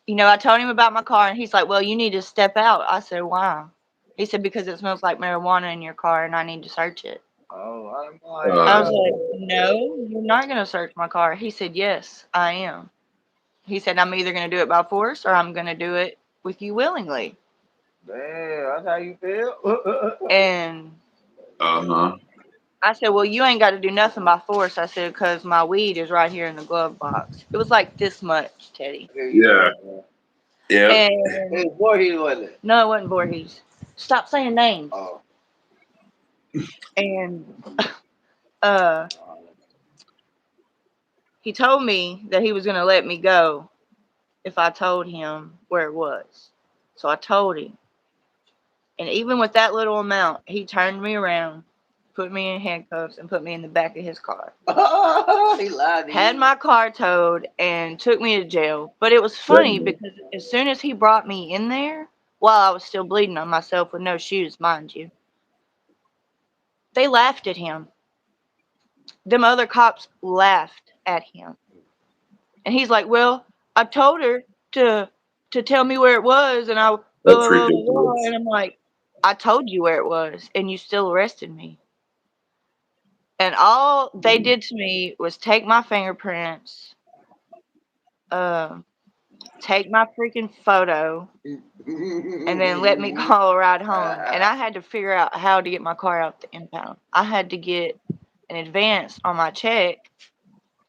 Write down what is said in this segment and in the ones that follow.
I told him about my car, and he's like, well, you need to step out. I said, why? He said, because it smells like marijuana in your car, and I need to search it. Oh, I'm I like, was like, no, you're not going to search my car. He said, yes, I am. He said, I'm either going to do it by force or I'm going to do it with you willingly. damn, that's how you feel? And Uh-huh. I said, well, you ain't got to do nothing by force. I said, because my weed is right here in the glove box. It was like this much, Teddy. Here you Yeah. go, man. Yep. And It's Voorhees, wasn't it? no, it wasn't Voorhees. Stop saying names. Oh. And uh, he told me that he was going to let me go if I told him where it was. So I told him. And even with that little amount, he turned me around, put me in handcuffs, and put me in the back of his car. He lied to Had you. my car towed and took me to jail. But it was funny because as soon as he brought me in there, while I was still bleeding on myself with no shoes, mind you, they laughed at him. Them other cops laughed at him. And he's like, well, I told her to tell me where it was, and I blah, That's blah, blah, blah, blah. ridiculous. And I'm like, I told you where it was, and you still arrested me. And all they did to me was take my fingerprints, um, take my freaking photo, and then let me call a ride home. And I had to figure out how to get my car out the impound. I had to get an advance on my check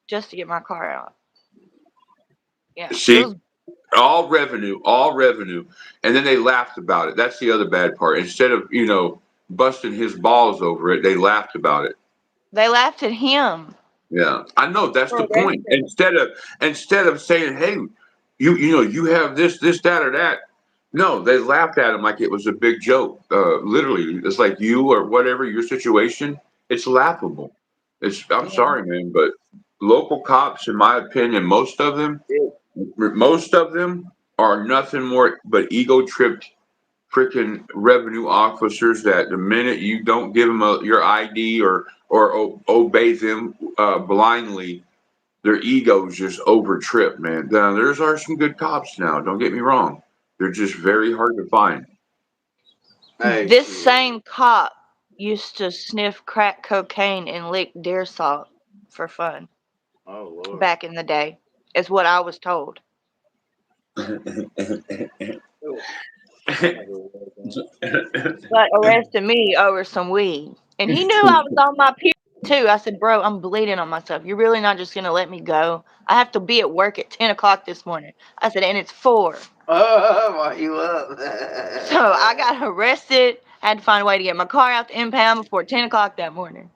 just to get my car out. Yeah, it See, was. all revenue, and then they laughed about it. That's the other bad part. Instead of busting his balls over it, they laughed about it. They laughed at him Yeah, I know that's for the point. arresting. Instead of saying, "Hey, you have this, that, or that," no, they laughed at him like it was a big joke. Literally, it's like you or whatever your situation. It's laughable. I'm Yeah, sorry, man, but local cops, in my opinion, most of them are nothing more but ego tripped freaking revenue officers that the minute you don't give them your ID or obey them blindly, their egos just over trip, man. Now, there's are some good cops now. Don't get me wrong. They're just very hard to find. Hey, this shit. same cop used to sniff crack cocaine and lick deer salt for fun Oh, Lord. back in the day, is what I was told. But arrested me over some weed. And he knew I was on my period too. I said, bro, I'm bleeding on myself. You're really not just gonna let me go? I have to be at work at 10 o'clock this morning. I said, and it's 4. Oh, why you up? So I got arrested, had to find a way to get my car out the impound before 10 o'clock that morning.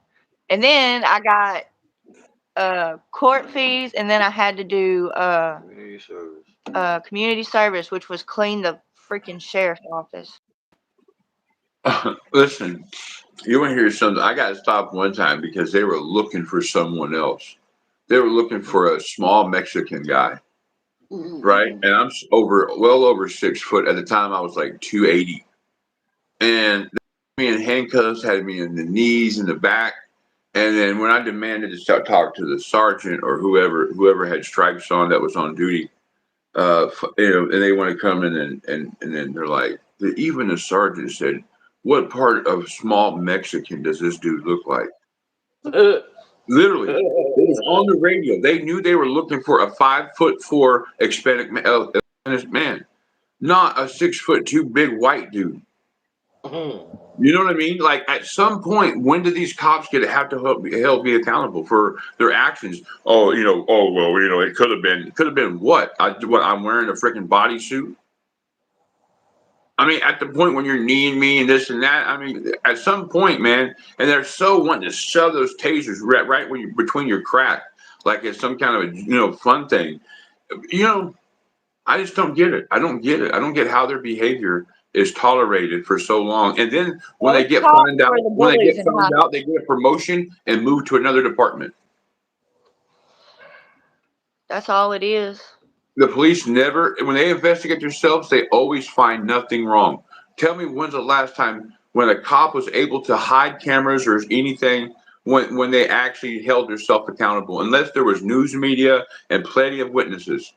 And then I got court fees, and then I had to do Community service. community service, which was clean the freaking sheriff's office. Listen, you want to hear something? I got stopped one time because they were looking for someone else. They were looking for a small Mexican guy, right? And I'm well over 6 foot. At the time, I was like 280. And me in handcuffs, had me in the knees, in the back. And then when I demanded to start talk to the sergeant or whoever had stripes on that was on duty, and they want to come in and then they're like, even the sergeant said, "What part of small Mexican does this dude look like?" Literally, it was on the radio. They knew they were looking for a 5'4" Hispanic man, not a 6'2" big white dude. You know what I mean? Like at some point, when do these cops get have to help be accountable for their actions? Oh, oh well, it could have been what? I'm wearing a freaking bodysuit. I mean, at the point when you're kneeing me and this and that, I mean, at some point, man, and they're so wanting to shove those tasers right when you're between your crack, like it's some kind of fun thing. You know, I just don't get it. I don't get it. I don't get how their behavior is tolerated for so long. And then Those cops were the when they bullies get in found high out, they school. get a promotion and move to another department. That's all it is. The police never, when they investigate themselves, they always find nothing wrong. Tell me when's the last time when a cop was able to hide cameras or anything when they actually held themselves accountable, unless there was news media and plenty of witnesses.